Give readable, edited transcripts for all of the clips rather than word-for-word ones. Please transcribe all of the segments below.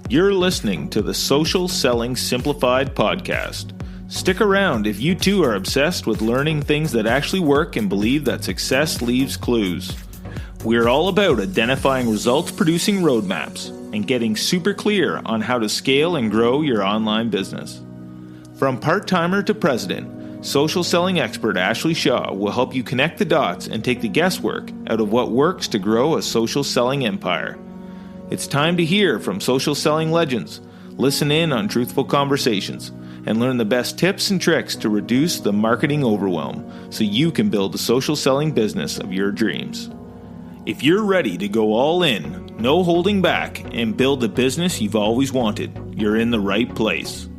You're listening to the Social Selling Simplified podcast. Stick around if you too are obsessed with learning things that actually work and believe that success leaves clues. We're all about identifying results-producing roadmaps and getting super clear on how to scale and grow your online business. From part-timer to president, social selling expert Ashley Shaw will help you connect the dots and take the guesswork out of what works to grow a social selling empire. It's time to hear from social selling legends, listen in on truthful conversations, and learn the best tips and tricks to reduce the marketing overwhelm so you can build the social selling business of your dreams. If you're ready to go all in, no holding back, and build the business you've always wanted, you're in the right place.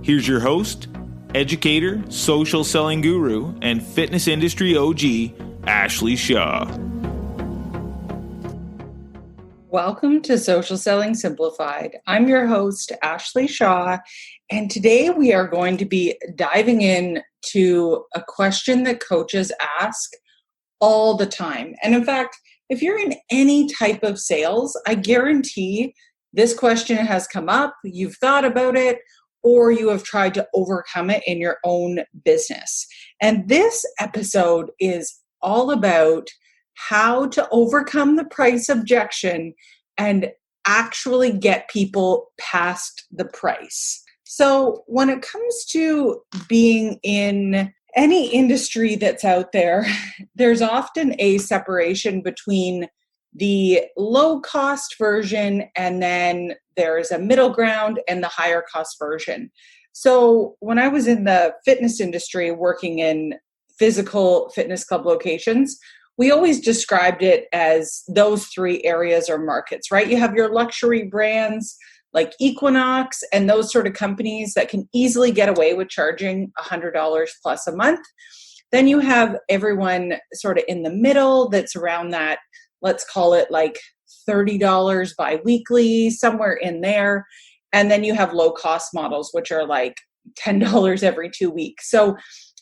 Here's your host, educator, social selling guru, and fitness industry OG, Ashley Shaw. Welcome to Social Selling Simplified. I'm your host, Ashley Shaw, and today we are going to be diving in to a question that coaches ask all the time. And in fact, if you're in any type of sales, I guarantee this question has come up, you've thought about it, or you have tried to overcome it in your own business. And this episode is all about how to overcome the price objection and actually get people past the price. So when it comes to being in any industry that's out there, there's often a separation between the low cost version and then there's a middle ground and the higher cost version. So when I was in the fitness industry working in physical fitness club locations, we always described it as those three areas or markets, right? You have your luxury brands like Equinox and those sort of companies that can easily get away with charging $100 plus a month. Then you have everyone sort of in the middle that's around that, let's call it like $30 bi-weekly, somewhere in there. And then you have low cost models, which are like $10 every 2 weeks. So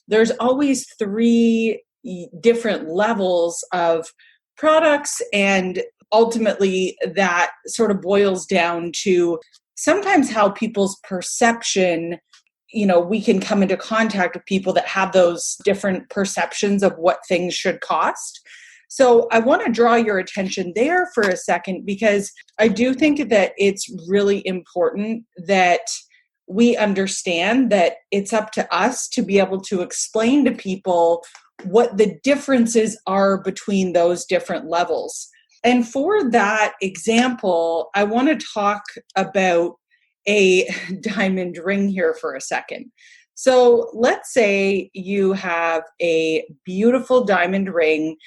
there's always three different levels of products, and ultimately that sort of boils down to sometimes how people's perception, we can come into contact with people that have those different perceptions of what things should cost. So I want to draw your attention there for a second, because I do think that it's really important that we understand that it's up to us to be able to explain to people what the differences are between those different levels. And for that example, I want to talk about a diamond ring here for a second. So let's say you have a beautiful diamond ring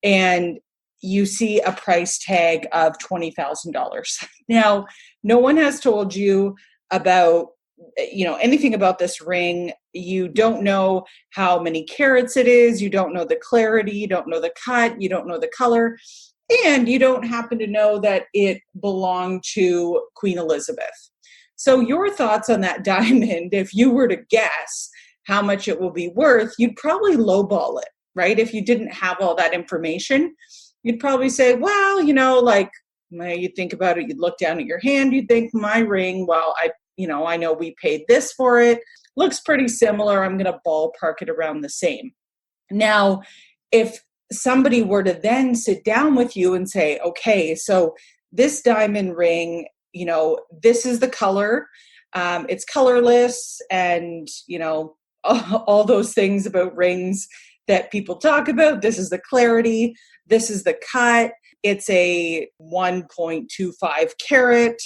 and you see a price tag of $20,000. Now, no one has told you about anything about this ring. You don't know how many carats it is. You don't know the clarity. You don't know the cut. You don't know the color. And you don't happen to know that it belonged to Queen Elizabeth. So your thoughts on that diamond, if you were to guess how much it will be worth, you'd probably lowball it, right? If you didn't have all that information, you'd probably say, well, you think about it, you'd look down at your hand, you'd think my ring, well, I know we paid this for it. Looks pretty similar. I'm going to ballpark it around the same. Now, if somebody were to then sit down with you and say, okay, so this diamond ring, this is the color. It's colorless and, all those things about rings that people talk about. This is the clarity. This is the cut. It's a 1.25 carat,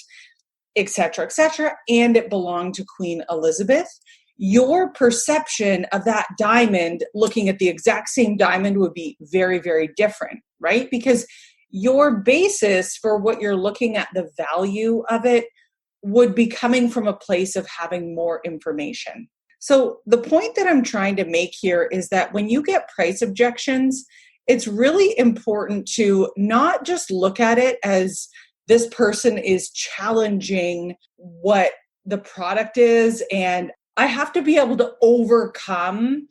et cetera, and it belonged to Queen Elizabeth. Your perception of that diamond, looking at the exact same diamond, would be very, very different, right? Because your basis for what you're looking at, the value of it, would be coming from a place of having more information. So the point that I'm trying to make here is that when you get price objections, it's really important to not just look at it as this person is challenging what the product is, and I have to be able to overcome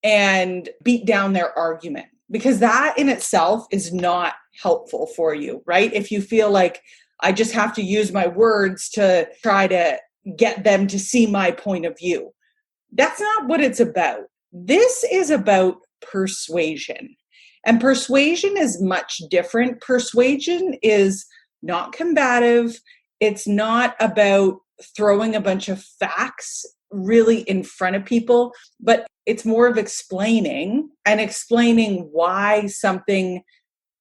and beat down their argument, because that in itself is not helpful for you, right? If you feel like I just have to use my words to try to get them to see my point of view. That's not what it's about. This is about persuasion. And persuasion is much different. Persuasion is not combative. It's not about throwing a bunch of facts really in front of people, but it's more of explaining why something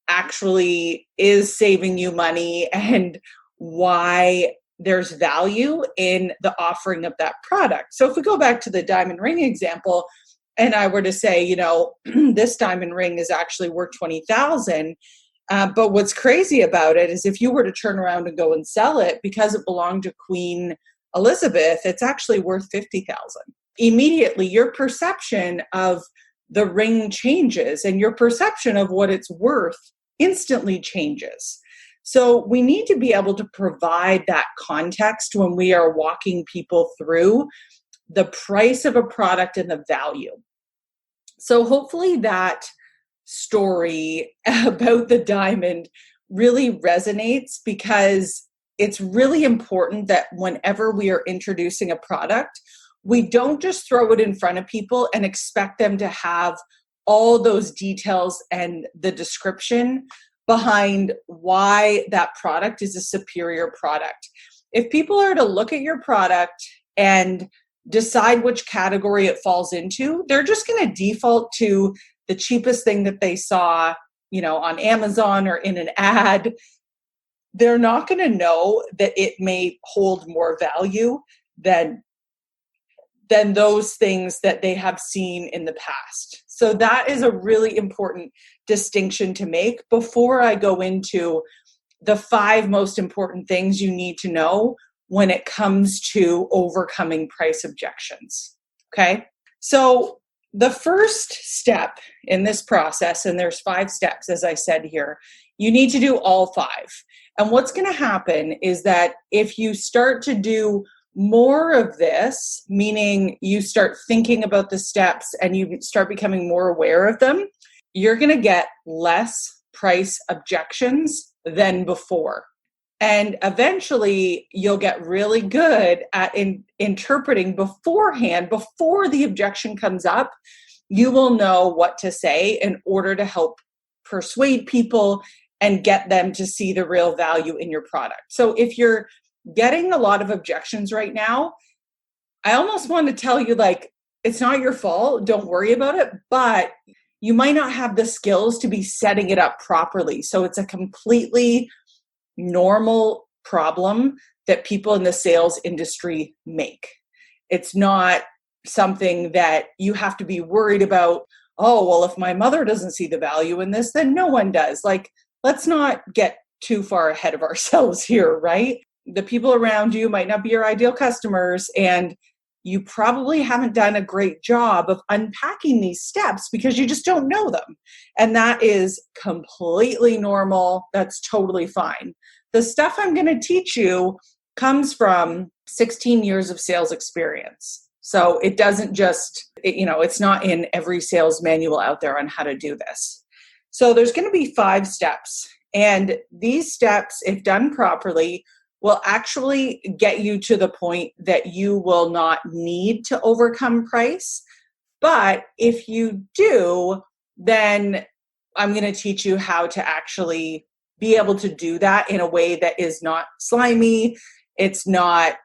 actually is saving you money and why there's value in the offering of that product. So if we go back to the diamond ring example, and I were to say, this diamond ring is actually worth $20,000. But what's crazy about it is if you were to turn around and go and sell it, because it belonged to Queen Elizabeth, it's actually worth $50,000. Immediately, your perception of the ring changes and your perception of what it's worth instantly changes. So we need to be able to provide that context when we are walking people through the price of a product and the value. So hopefully that story about the diamond really resonates, because it's really important that whenever we are introducing a product, we don't just throw it in front of people and expect them to have all those details and the description behind why that product is a superior product. If people are to look at your product and decide which category it falls into, they're just going to default to the cheapest thing that they saw, on Amazon or in an ad. They're not going to know that it may hold more value than those things that they have seen in the past. So that is a really important distinction to make before I go into the 5 most important things you need to know when it comes to overcoming price objections. Okay? So the first step in this process, and there's 5 steps, as I said here, you need to do all 5. And what's going to happen is that if you start to do more of this, meaning you start thinking about the steps and you start becoming more aware of them, you're going to get less price objections than before. And eventually you'll get really good at interpreting beforehand, before the objection comes up. You will know what to say in order to help persuade people and get them to see the real value in your product. So if you're getting a lot of objections right now, I almost want to tell you, it's not your fault. Don't worry about it. But you might not have the skills to be setting it up properly. So it's a completely normal problem that people in the sales industry make. It's not something that you have to be worried about. Oh, well, if my mother doesn't see the value in this, then no one does. Let's not get too far ahead of ourselves here, right? The people around you might not be your ideal customers, and you probably haven't done a great job of unpacking these steps because you just don't know them. And that is completely normal. That's totally fine. The stuff I'm going to teach you comes from 16 years of sales experience. So it doesn't it's not in every sales manual out there on how to do this. So there's going to be 5 steps. And these steps, if done properly, will actually get you to the point that you will not need to overcome price. But if you do, then I'm going to teach you how to actually be able to do that in a way that is not slimy. It's not,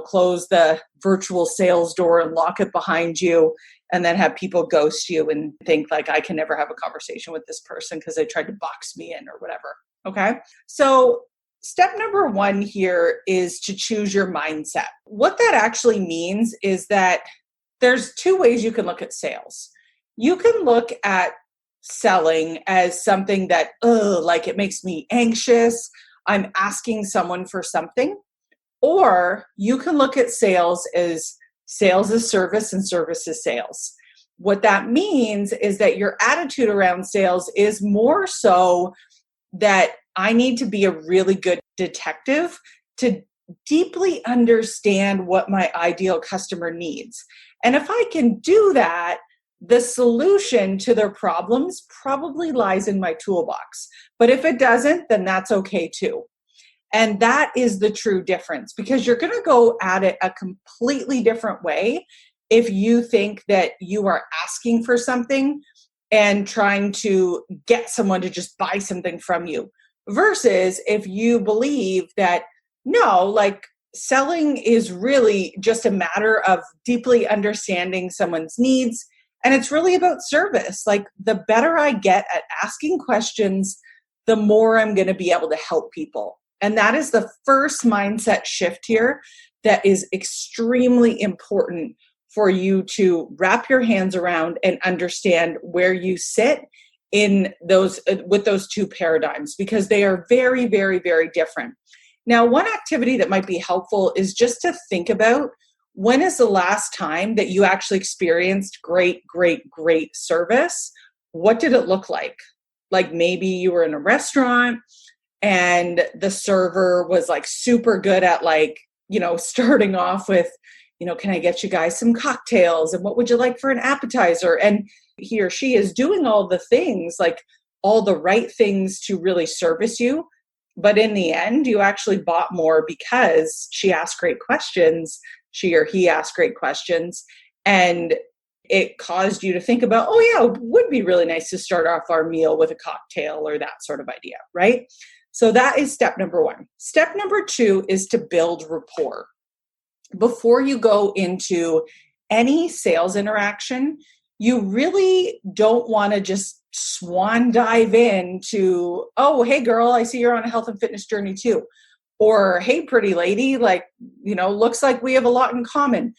close the virtual sales door and lock it behind you and then have people ghost you and think I can never have a conversation with this person because they tried to box me in or whatever. Okay. So step number 1 here is to choose your mindset. What that actually means is that there's 2 ways you can look at sales. You can look at selling as something that, it makes me anxious. I'm asking someone for something. Or you can look at sales as service and service as sales. What that means is that your attitude around sales is more so that I need to be a really good detective to deeply understand what my ideal customer needs. And if I can do that, the solution to their problems probably lies in my toolbox. But if it doesn't, then that's okay too. And that is the true difference, because you're going to go at it a completely different way if you think that you are asking for something and trying to get someone to just buy something from you, versus if you believe that, no, like selling is really just a matter of deeply understanding someone's needs. And it's really about service. Like, the better I get at asking questions, the more I'm going to be able to help people. And that is the first mindset shift here that is extremely important for you to wrap your hands around and understand where you sit in those with those two paradigms, because they are very, very, very different. Now, one activity that might be helpful is just to think about, when is the last time that you actually experienced great service? What did it look like? Like, maybe you were in a restaurant and the server was like super good at, like, starting off with, can I get you guys some cocktails? And what would you like for an appetizer? And he or she is doing all the things, like all the right things to really service you. But in the end, you actually bought more because she asked great questions. She or he asked great questions. And it caused you to think about, oh yeah, it would be really nice to start off our meal with a cocktail, or that sort of idea, right? So that is step number one. Step number two is to build rapport. Before you go into any sales interaction, you really don't want to just swan dive into, oh, hey girl, I see you're on a health and fitness journey too. Or, hey, pretty lady, like, looks like we have a lot in common.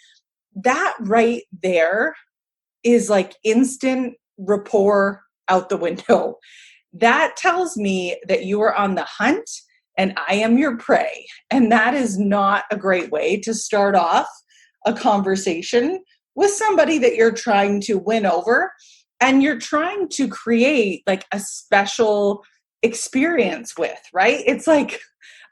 That right there is like instant rapport out the window. That tells me that you are on the hunt and I am your prey. And that is not a great way to start off a conversation with somebody that you're trying to win over, and you're trying to create like a special experience with, right? It's like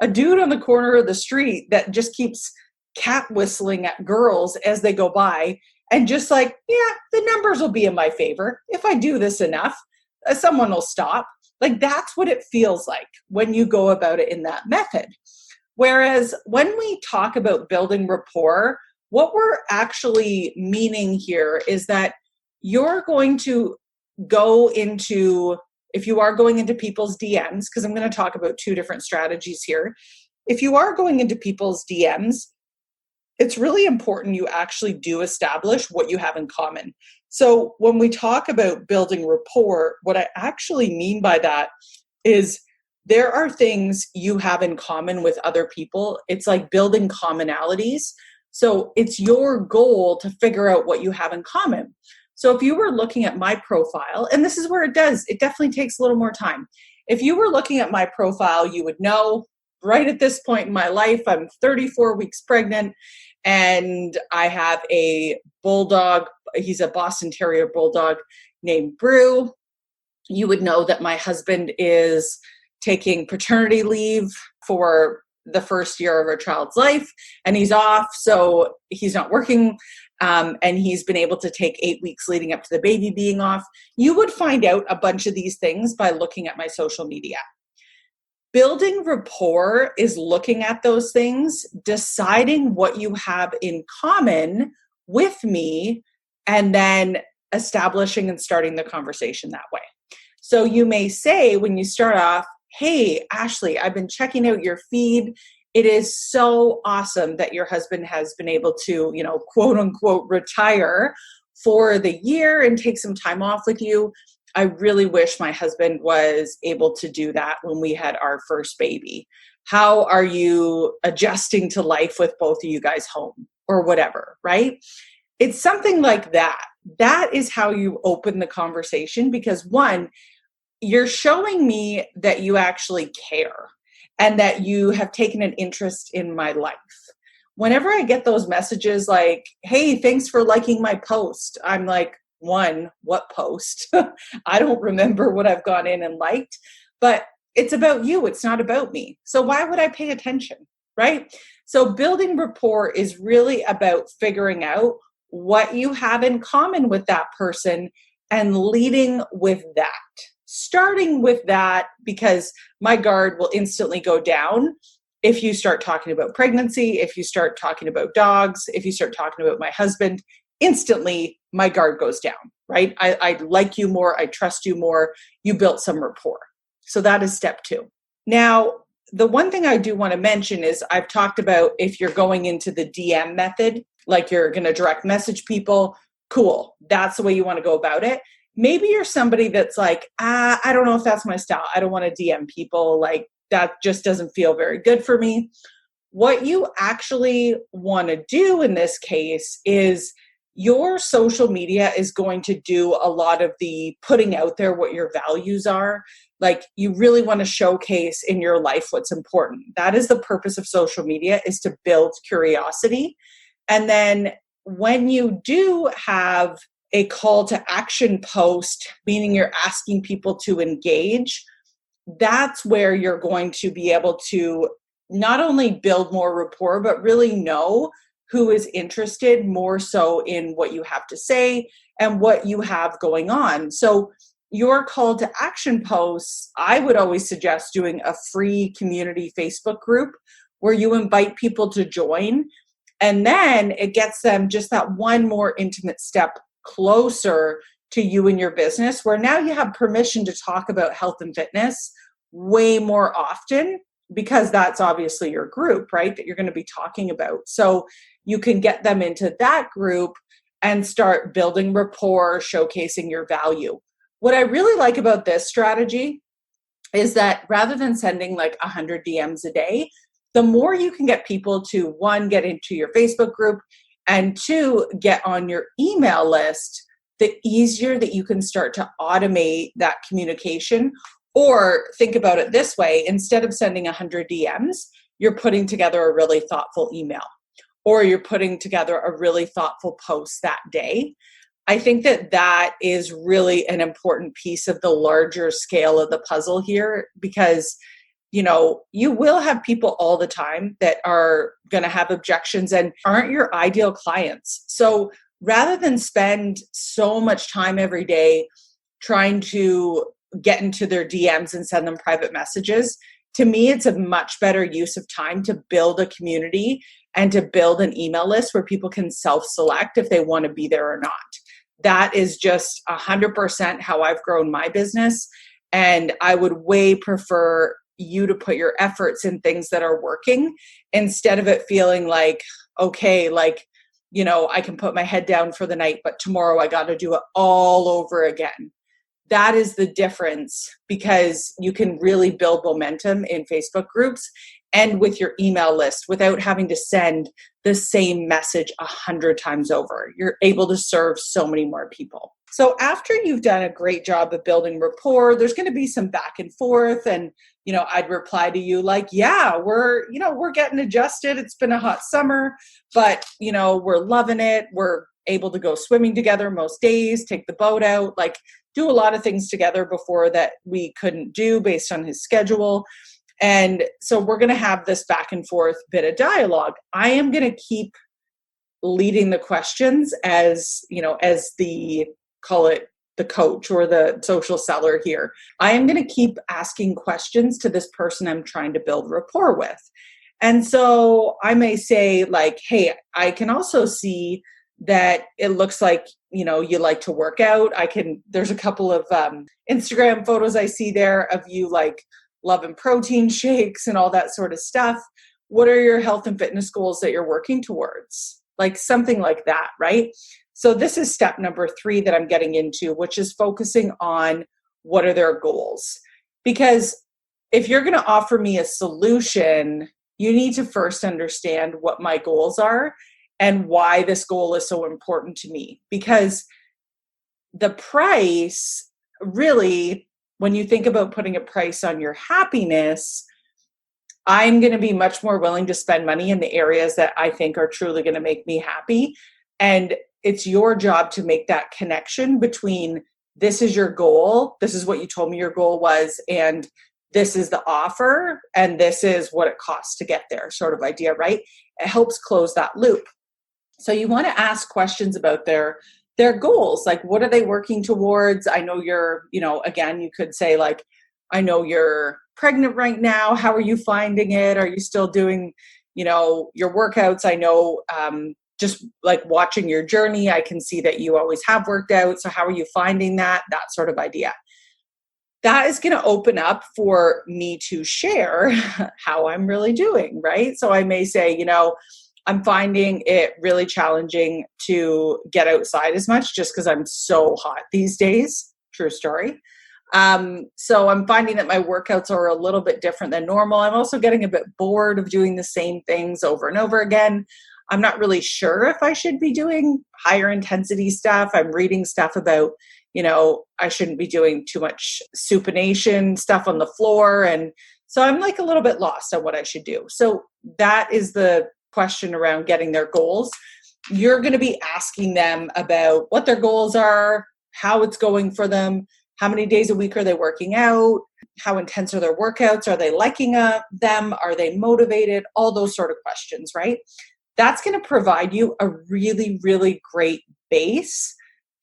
a dude on the corner of the street that just keeps cat whistling at girls as they go by, and just like, yeah, the numbers will be in my favor. If I do this enough, someone will stop. Like, that's what it feels like when you go about it in that method. Whereas when we talk about building rapport, what we're actually meaning here is that you're going to go into, if you are going into people's DMs, because I'm going to talk about two different strategies here. If you are going into people's DMs, it's really important you actually do establish what you have in common. So when we talk about building rapport, what I actually mean by that is there are things you have in common with other people. It's like building commonalities. So it's your goal to figure out what you have in common. So if you were looking at my profile, and this is where it definitely takes a little more time. If you were looking at my profile, you would know right at this point in my life, I'm 34 weeks pregnant, and I have a bulldog. He's a Boston Terrier bulldog named Brew. You would know that my husband is taking paternity leave for the first year of our child's life, and he's off, so he's not working, and he's been able to take 8 weeks leading up to the baby being off. You would find out a bunch of these things by looking at my social media. Building rapport is looking at those things, deciding what you have in common with me, and then establishing and starting the conversation that way. So you may say when you start off, hey, Ashley, I've been checking out your feed. It is so awesome that your husband has been able to, quote unquote, retire for the year and take some time off with you. I really wish my husband was able to do that when we had our first baby. How are you adjusting to life with both of you guys home, or whatever, right? It's something like that. That is how you open the conversation, because one, you're showing me that you actually care and that you have taken an interest in my life. Whenever I get those messages like, hey, thanks for liking my post, I'm like, one, what post? I don't remember what I've gone in and liked, but it's about you. It's not about me. So why would I pay attention, right? So building rapport is really about figuring out what you have in common with that person and leading with that. Starting with that, because my guard will instantly go down if you start talking about pregnancy, if you start talking about dogs, if you start talking about my husband, instantly my guard goes down, right? I like you more. I trust you more. You built some rapport. So that is step 2. Now, the one thing I do want to mention is I've talked about if you're going into the DM method, like you're going to direct message people, cool. That's the way you want to go about it. Maybe you're somebody that's like, I don't know if that's my style. I don't want to DM people. Like that just doesn't feel very good for me. What you actually want to do in this case is your social media is going to do a lot of the putting out there what your values are. Like you really want to showcase in your life what's important. That is the purpose of social media, is to build curiosity. And then when you do have a call to action post, meaning you're asking people to engage, that's where you're going to be able to not only build more rapport, but really know who is interested more so in what you have to say and what you have going on. So your call to action posts, I would always suggest doing a free community Facebook group where you invite people to join. And then it gets them just that one more intimate step closer to you and your business, where now you have permission to talk about health and fitness way more often, because that's obviously your group, right, that you're going to be talking about. So you can get them into that group and start building rapport, showcasing your value. What I really like about this strategy is that rather than sending like 100 DMs a day, the more you can get people to, 1, get into your Facebook group, and 2, get on your email list, the easier that you can start to automate that communication. Or think about it this way, instead of sending 100 DMs, you're putting together a really thoughtful email, or you're putting together a really thoughtful post that day. I think that that is really an important piece of the larger scale of the puzzle here, because you will have people all the time that are going to have objections and aren't your ideal clients. So rather than spend so much time every day trying to get into their DMs and send them private messages, to me, it's a much better use of time to build a community and to build an email list where people can self-select if they want to be there or not. That is just 100% how I've grown my business. And I would way prefer you to put your efforts in things that are working, instead of it feeling like, okay, like, I can put my head down for the night, but tomorrow I got to do it all over again. That is the difference, because you can really build momentum in Facebook groups and with your email list without having to send the same message 100 times over. You're able to serve so many more people. So after you've done a great job of building rapport, there's going to be some back and forth, and I'd reply to you like, yeah, we're getting adjusted. It's been a hot summer, but we're loving it. We're able to go swimming together most days, take the boat out, like do a lot of things together before that we couldn't do based on his schedule. And so we're going to have this back and forth bit of dialogue. I am going to keep leading the questions as the, call it the coach or the social seller here. I am going to keep asking questions to this person I'm trying to build rapport with. And so I may say like, hey, I can also see that it looks like, you like to work out. There's a couple of Instagram photos I see there of you like loving protein shakes and all that sort of stuff. What are your health and fitness goals that you're working towards? Like something like that, right? So this is step number 3 that I'm getting into, which is focusing on what are their goals. Because if you're going to offer me a solution, you need to first understand what my goals are and why this goal is so important to me. Because the price, really, when you think about putting a price on your happiness, I'm going to be much more willing to spend money in the areas that I think are truly going to make me happy. And it's your job to make that connection between this is your goal, this is what you told me your goal was, and this is the offer, and this is what it costs to get there, sort of idea, right? It helps close that loop. So you want to ask questions about their goals. Like, what are they working towards? I know again, you could say like, I know you're pregnant right now. How are you finding it? Are you still doing, your workouts? I know, just like watching your journey, I can see that you always have worked out. So how are you finding that? That sort of idea. That is going to open up for me to share how I'm really doing, right? So I may say, I'm finding it really challenging to get outside as much just because I'm so hot these days. True story. So I'm finding that my workouts are a little bit different than normal. I'm also getting a bit bored of doing the same things over and over again. I'm not really sure if I should be doing higher intensity stuff. I'm reading stuff about, I shouldn't be doing too much supination stuff on the floor. And so I'm like a little bit lost on what I should do. So that is the question around getting their goals. You're going to be asking them about what their goals are, how it's going for them, how many days a week are they working out, how intense are their workouts, are they liking them, are they motivated, all those sort of questions, right? That's going to provide you a really, really great base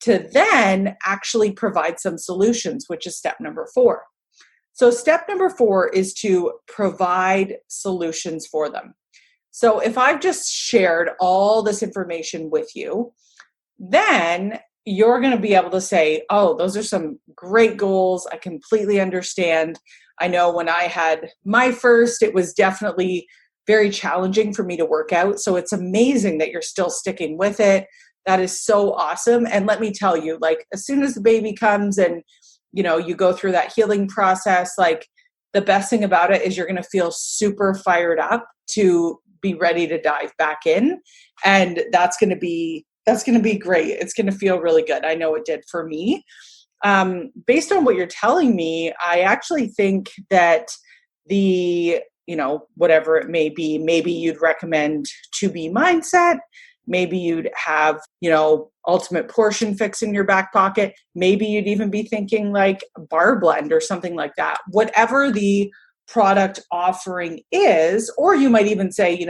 to then actually provide some solutions, which is step number 4. So step number 4 is to provide solutions for them. So if I've just shared all this information with you, then you're going to be able to say, oh, those are some great goals. I completely understand. I know when I had my first, it was definitely very challenging for me to work out. So it's amazing that you're still sticking with it. That is so awesome. And let me tell you, like, as soon as the baby comes and, you go through that healing process, like, the best thing about it is you're going to feel super fired up to be ready to dive back in. And that's going to be great. It's going to feel really good. I know it did for me. Based on what you're telling me, I actually think that whatever it may be, maybe you'd recommend 2B mindset. Maybe you'd have, ultimate portion fix in your back pocket. Maybe you'd even be thinking like bar blend or something like that. Whatever the product offering is, or you might even say,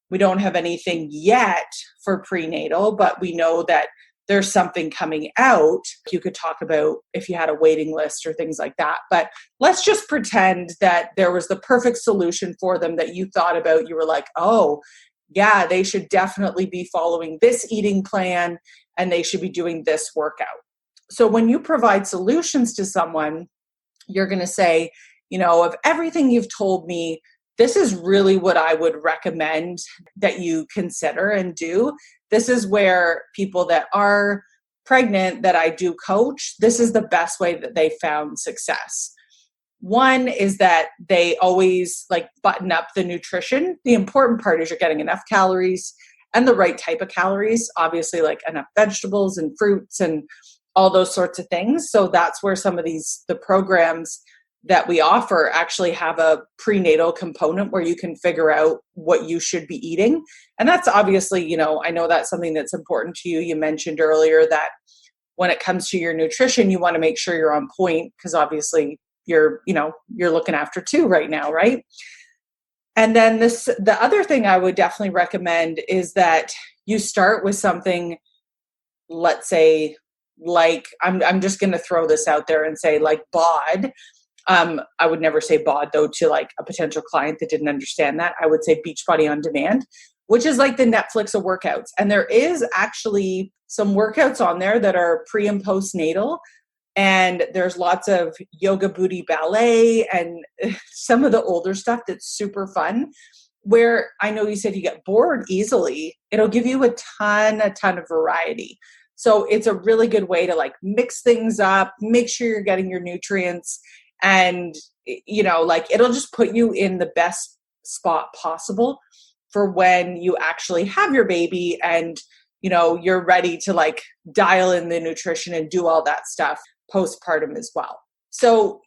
we don't have anything yet for prenatal, but we know that there's something coming out. You could talk about if you had a waiting list or things like that. But let's just pretend that there was the perfect solution for them that you thought about. You were like, oh, yeah, they should definitely be following this eating plan and they should be doing this workout. So when you provide solutions to someone, you're going to say, of everything you've told me, this is really what I would recommend that you consider and do. This is where people that are pregnant that I do coach, this is the best way that they found success. One is that they always button up the nutrition. The important part is you're getting enough calories and the right type of calories, obviously enough vegetables and fruits and all those sorts of things. So that's where some of the programs that we offer actually have a prenatal component where you can figure out what you should be eating. And that's obviously, I know that's something that's important to you. You mentioned earlier that when it comes to your nutrition, you want to make sure you're on point because obviously you're looking after 2 right now, right? And then the other thing I would definitely recommend is that you start with something, let's say, I'm just going to throw this out there and say BOD. I would never say BOD though to a potential client that didn't understand that. I would say Beachbody On Demand, which is like the Netflix of workouts. And there is actually some workouts on there that are pre and postnatal. And there's lots of yoga booty ballet and some of the older stuff that's super fun, where I know you said you get bored easily. It'll give you a ton of variety. So it's a really good way to mix things up, make sure you're getting your nutrients, and it'll just put you in the best spot possible for when you actually have your baby and you're ready to dial in the nutrition and do all that stuff postpartum as well. So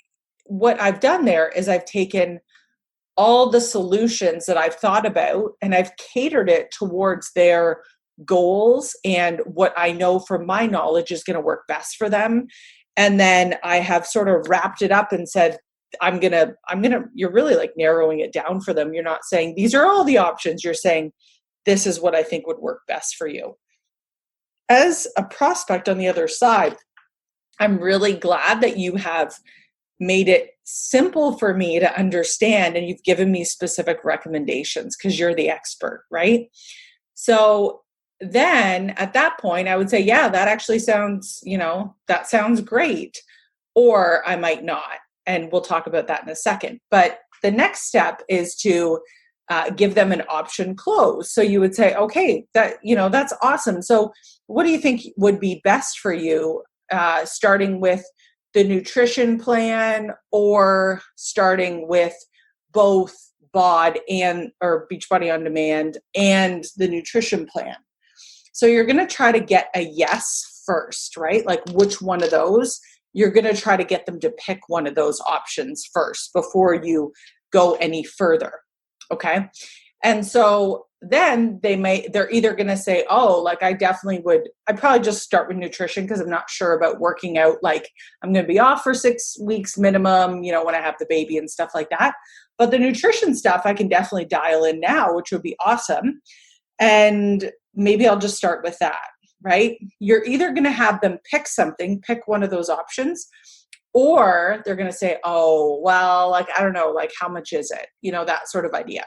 what I've done there is I've taken all the solutions that I've thought about and I've catered it towards their goals and what I know from my knowledge is going to work best for them. And then I have sort of wrapped it up and said, you're really narrowing it down for them. You're not saying these are all the options. You're saying, this is what I think would work best for you. As a prospect on the other side, I'm really glad that you have made it simple for me to understand, and you've given me specific recommendations because you're the expert, right? So then at that point, I would say, yeah, that actually sounds, that sounds great. Or I might not. And we'll talk about that in a second. But the next step is to give them an option close. So you would say, okay, that's awesome. So what do you think would be best for you, starting with the nutrition plan or starting with both BOD or Beachbody On Demand and the nutrition plan? So you're going to try to get a yes first, right? Like which one of those? You're going to try to get them to pick one of those options first before you go any further. Okay. And so then they're either going to say, oh, like I'd probably just start with nutrition because I'm not sure about working out. Like I'm going to be off for 6 weeks minimum, when I have the baby and stuff like that. But the nutrition stuff, I can definitely dial in now, which would be awesome. And maybe I'll just start with that, right? You're either going to have them pick one of those options, or they're going to say, oh, well, like, I don't know, like, how much is it? That sort of idea.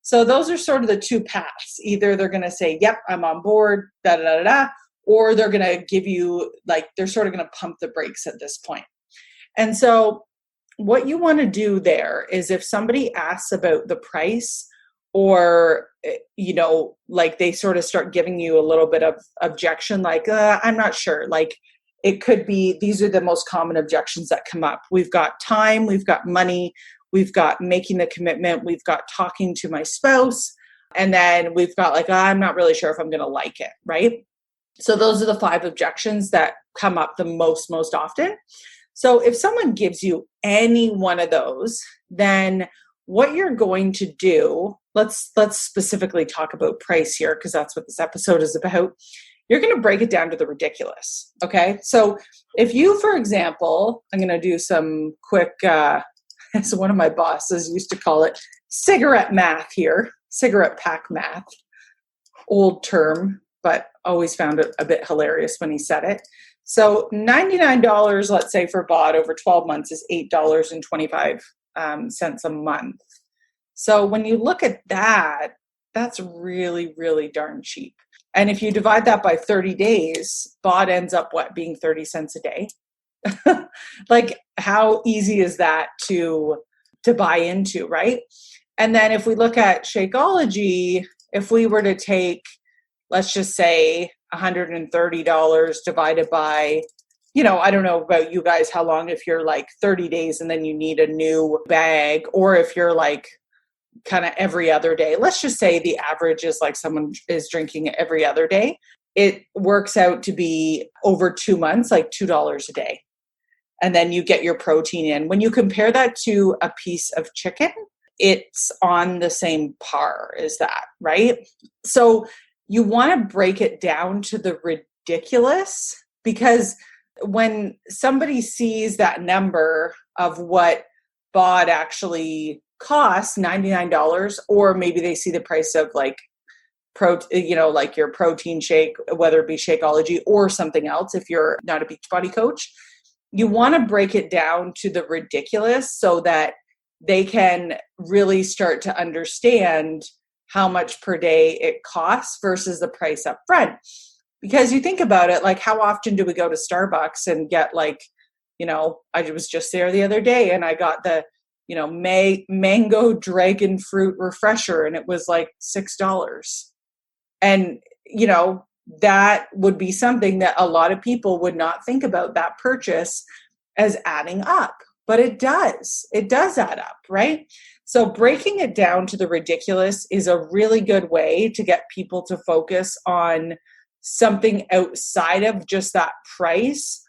So those are sort of the two paths. Either they're going to say, yep, I'm on board, da, da, da, da, or they're going to give you, like, they're sort of going to pump the brakes at this point. And so what you want to do there is if somebody asks about the price, or, like they sort of start giving you a little bit of objection, like, I'm not sure. Like it could be, these are the most common objections that come up. We've got time, we've got money, we've got making the commitment, we've got talking to my spouse, and then we've got like, I'm not really sure if I'm going to like it, right? So those are the 5 objections that come up the most often. So if someone gives you any one of those, then what you're going to do, let's specifically talk about price here because that's what this episode is about. You're going to break it down to the ridiculous. Okay. So if you, for example, I'm going to do some quick, as one of my bosses used to call it, cigarette math here, cigarette pack math, old term, but always found it a bit hilarious when he said it. So $99, let's say for BOD over 12 months is $8.25 a month. So when you look at that, that's really, really darn cheap. And if you divide that by 30 days, BOD ends up being 30 cents a day. Like how easy is that to buy into, right? And then if we look at Shakeology, if we were to take, let's just say $130 divided by, I don't know about you guys, how long, if you're like 30 days and then you need a new bag, or if you're like kind of every other day, let's just say the average is like someone is drinking every other day. It works out to be over 2 months, like $2 a day. And then you get your protein in. When you compare that to a piece of chicken, it's on the same par as that, right? So you want to break it down to the ridiculous, because when somebody sees that number of what BOD actually costs, $99, or maybe they see the price of like like your protein shake, whether it be Shakeology or something else, if you're not a Beachbody coach, you want to break it down to the ridiculous so that they can really start to understand how much per day it costs versus the price up front. Because you think about it, like how often do we go to Starbucks and get like, I was just there the other day and I got the, mango dragon fruit refresher and it was like $6. And, that would be something that a lot of people would not think about that purchase as adding up, but it does. It does add up, right? So breaking it down to the ridiculous is a really good way to get people to focus on something outside of just that price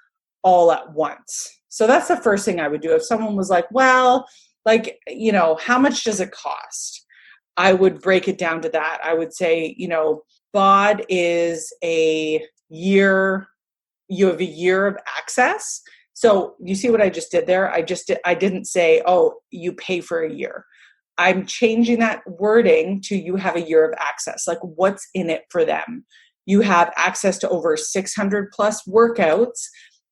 all at once. So that's the first thing I would do. If someone was like, well, like, how much does it cost? I would break it down to that. I would say, BOD is a year, you have a year of access. So you see what I just did there? I didn't say, oh, you pay for a year. I'm changing that wording to you have a year of access. Like what's in it for them? You have access to over 600 plus workouts,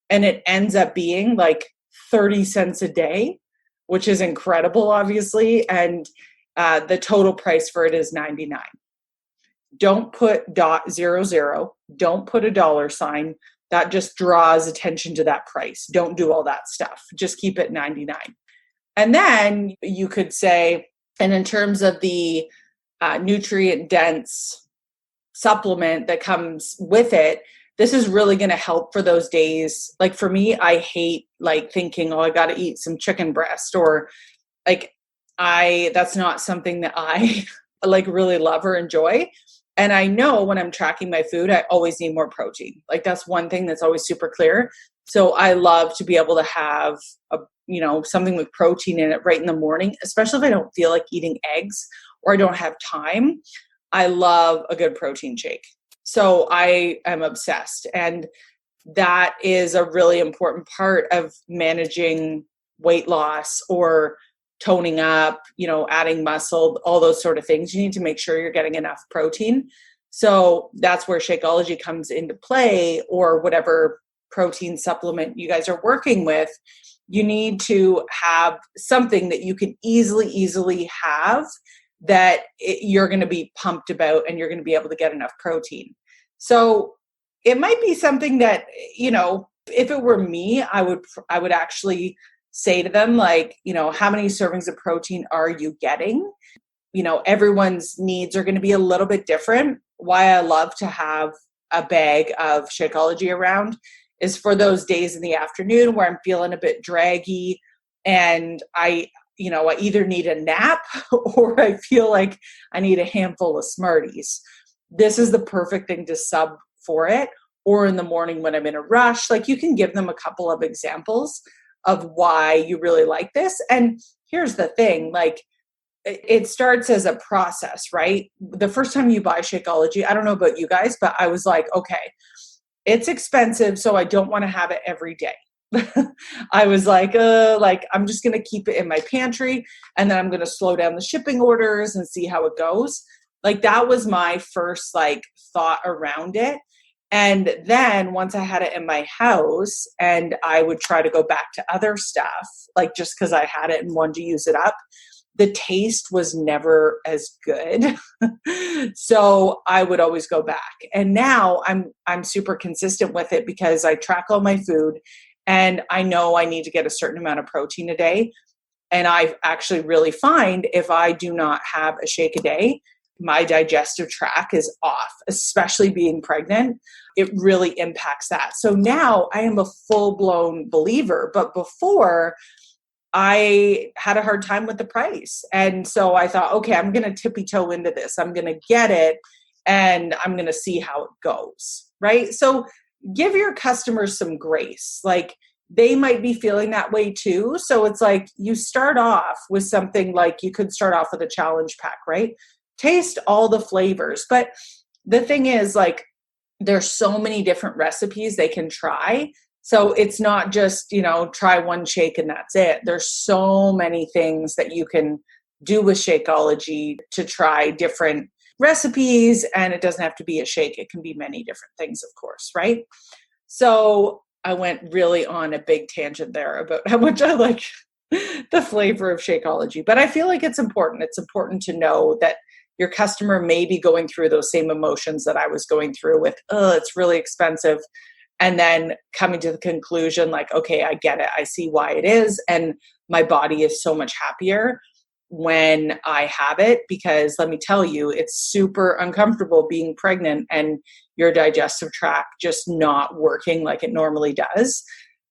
and it ends up being like 30 cents a day, which is incredible, obviously. And the total price for it is $99. Don't put .00. Don't put a dollar sign. That just draws attention to that price. Don't do all that stuff. Just keep it $99. And then you could say, and in terms of the nutrient dense supplement that comes with it, this is really going to help for those days. Like for me, I hate like thinking, oh, I got to eat some chicken breast, or like that's not something that I like really love or enjoy. And I know when I'm tracking my food, I always need more protein. Like that's one thing that's always super clear. So I love to be able to have something with protein in it right in the morning, especially if I don't feel like eating eggs or I don't have time. I love a good protein shake. So I am obsessed. And that is a really important part of managing weight loss or toning up, adding muscle, all those sort of things. You need to make sure you're getting enough protein. So that's where Shakeology comes into play, or whatever protein supplement you guys are working with. You need to have something that you can easily have that you're going to be pumped about and you're going to be able to get enough protein. So it might be something that, if it were me, I would actually say to them, like, how many servings of protein are you getting? Everyone's needs are going to be a little bit different. Why I love to have a bag of Shakeology around is for those days in the afternoon where I'm feeling a bit draggy and I either need a nap or I feel like I need a handful of Smarties. This is the perfect thing to sub for it. Or in the morning when I'm in a rush, like you can give them a couple of examples of why you really like this. And here's the thing, like it starts as a process, right? The first time you buy Shakeology, I don't know about you guys, but I was like, okay, it's expensive, so I don't want to have it every day. I was like, I'm just going to keep it in my pantry and then I'm going to slow down the shipping orders and see how it goes. Like that was my first thought around it. And then once I had it in my house and I would try to go back to other stuff, like just because I had it and wanted to use it up, the taste was never as good. So I would always go back. And now I'm super consistent with it because I track all my food and I know I need to get a certain amount of protein a day. And I actually really find if I do not have a shake a day, my digestive tract is off, especially being pregnant. It really impacts that. So now I am a full-blown believer, but before I had a hard time with the price. And so I thought, okay, I'm going to tippy toe into this. I'm going to get it and I'm going to see how it goes, right? So give your customers some grace. Like they might be feeling that way too. So it's like you start off with something like you could start off with a challenge pack, right? Taste all the flavors. But the thing is, like, there's so many different recipes they can try. So it's not just, try one shake and that's it. There's so many things that you can do with Shakeology to try different recipes. And it doesn't have to be a shake. It can be many different things, of course, right? So I went really on a big tangent there about how much I like the flavor of Shakeology. But I feel like it's important. It's important to know that your customer may be going through those same emotions that I was going through with, it's really expensive. And then coming to the conclusion, like, okay, I get it. I see why it is. And my body is so much happier when I have it, because let me tell you, it's super uncomfortable being pregnant and your digestive tract just not working like it normally does.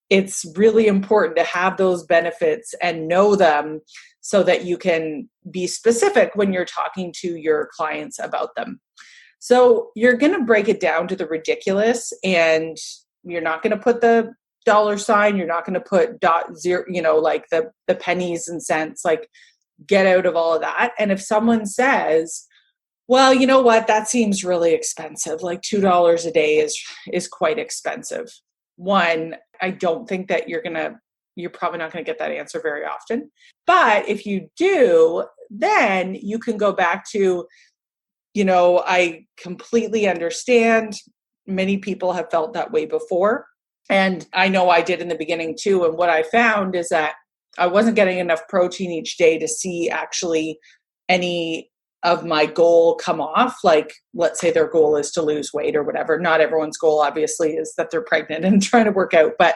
It's really important to have those benefits and know them so that you can be specific when you're talking to your clients about them. So you're going to break it down to the ridiculous, and you're not going to put the dollar sign. You're not going to put .0, like the pennies and cents, like get out of all of that. And if someone says, well, you know what, that seems really expensive. Like $2 a day is quite expensive. One, I don't think that you're probably not going to get that answer very often. But if you do, then you can go back to, I completely understand. Many people have felt that way before. And I know I did in the beginning too. And what I found is that I wasn't getting enough protein each day to see actually any of my goal come off. Like, let's say their goal is to lose weight or whatever. Not everyone's goal, obviously, is that they're pregnant and trying to work out. But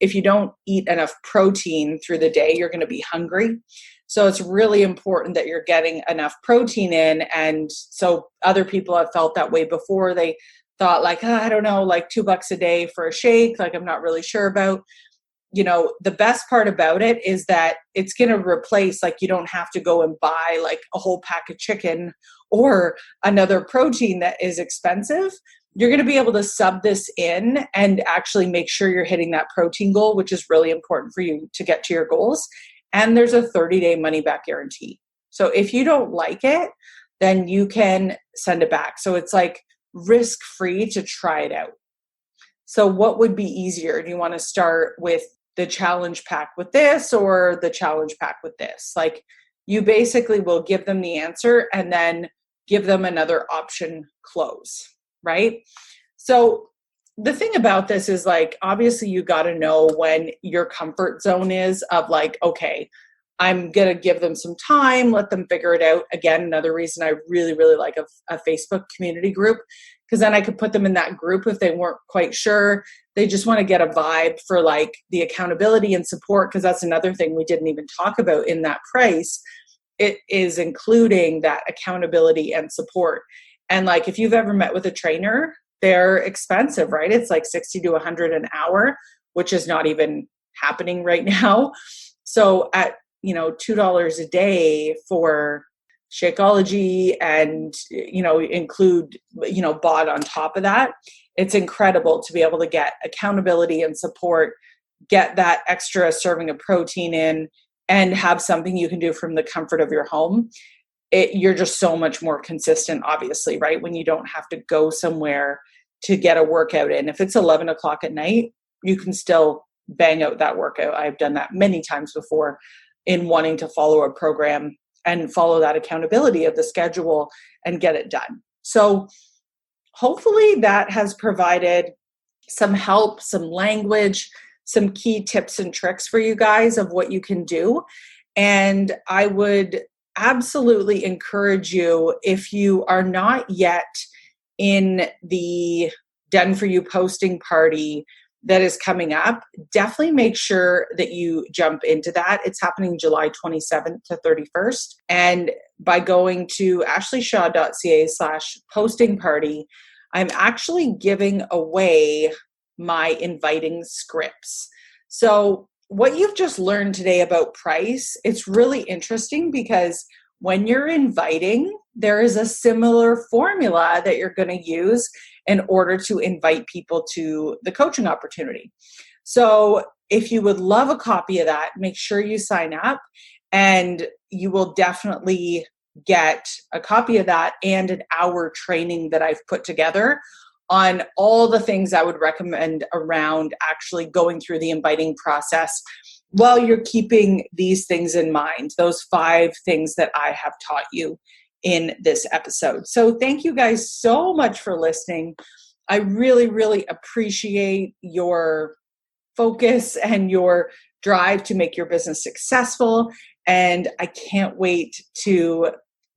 if you don't eat enough protein through the day, you're going to be hungry. So it's really important that you're getting enough protein in. And so other people have felt that way before. They thought like, I don't know, like $2 a day for a shake, like I'm not really sure about. The best part about it is that it's going to replace, like, you don't have to go and buy like a whole pack of chicken or another protein that is expensive. You're going to be able to sub this in and actually make sure you're hitting that protein goal, which is really important for you to get to your goals. And there's a 30-day money back guarantee. So if you don't like it, then you can send it back. So it's like risk-free to try it out. So what would be easier? Do you want to start with the challenge pack with this or the challenge pack with this? Like, you basically will give them the answer and then give them another option close, right? So the thing about this is, like, obviously you got to know when your comfort zone is of like, okay, I'm going to give them some time, let them figure it out. Again, another reason I really, really like a Facebook community group, because then I could put them in that group if they weren't quite sure. They just want to get a vibe for like the accountability and support, because that's another thing we didn't even talk about in that price. It is including that accountability and support. And like, if you've ever met with a trainer, they're expensive, right? It's like $60 to $100 an hour, which is not even happening right now. So at $2 a day for Shakeology and, include, bot on top of that, it's incredible to be able to get accountability and support, get that extra serving of protein in, and have something you can do from the comfort of your home. You're just so much more consistent, obviously, right? When you don't have to go somewhere to get a workout in. If it's 11 o'clock at night, you can still bang out that workout. I've done that many times before in wanting to follow a program and follow that accountability of the schedule and get it done. So hopefully that has provided some help, some language, some key tips and tricks for you guys of what you can do. And I would absolutely encourage you, if you are not yet in the Done For You posting party that is coming up, definitely make sure that you jump into that. It's happening July 27th to 31st. And by going to ashleyshaw.ca/posting party, I'm actually giving away my inviting scripts. So what you've just learned today about price, it's really interesting because when you're inviting, there is a similar formula that you're going to use in order to invite people to the coaching opportunity. So if you would love a copy of that, make sure you sign up, and you will definitely get a copy of that and an hour training that I've put together on all the things I would recommend around actually going through the inviting process while you're keeping these things in mind, those 5 things that I have taught you in this episode. So thank you guys so much for listening. I really, really appreciate your focus and your drive to make your business successful. And I can't wait to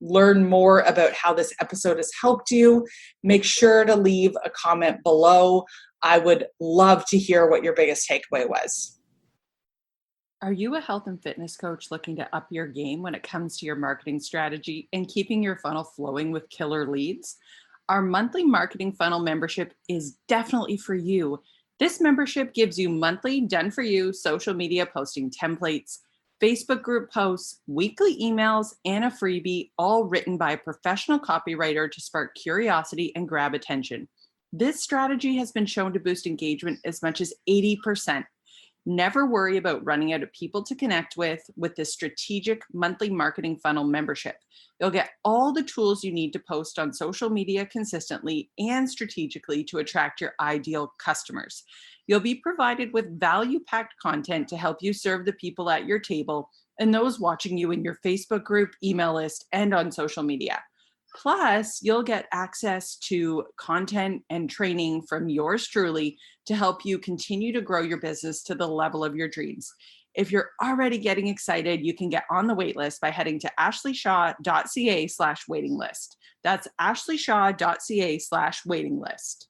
learn more about how this episode has helped you. Make sure to leave a comment below. I would love to hear what your biggest takeaway was. Are you a health and fitness coach looking to up your game when it comes to your marketing strategy and keeping your funnel flowing with killer leads? Our monthly marketing funnel membership is definitely for you. This membership gives you monthly done-for-you social media posting templates, Facebook group posts, weekly emails, and a freebie, all written by a professional copywriter to spark curiosity and grab attention. This strategy has been shown to boost engagement as much as 80%. Never worry about running out of people to connect with this strategic monthly marketing funnel membership. You'll get all the tools you need to post on social media consistently and strategically to attract your ideal customers. You'll be provided with value-packed content to help you serve the people at your table and those watching you in your Facebook group, email list, and on social media. Plus, you'll get access to content and training from yours truly to help you continue to grow your business to the level of your dreams. If you're already getting excited, you can get on the wait list by heading to ashleyshaw.ca/waiting list. That's ashleyshaw.ca/waiting list.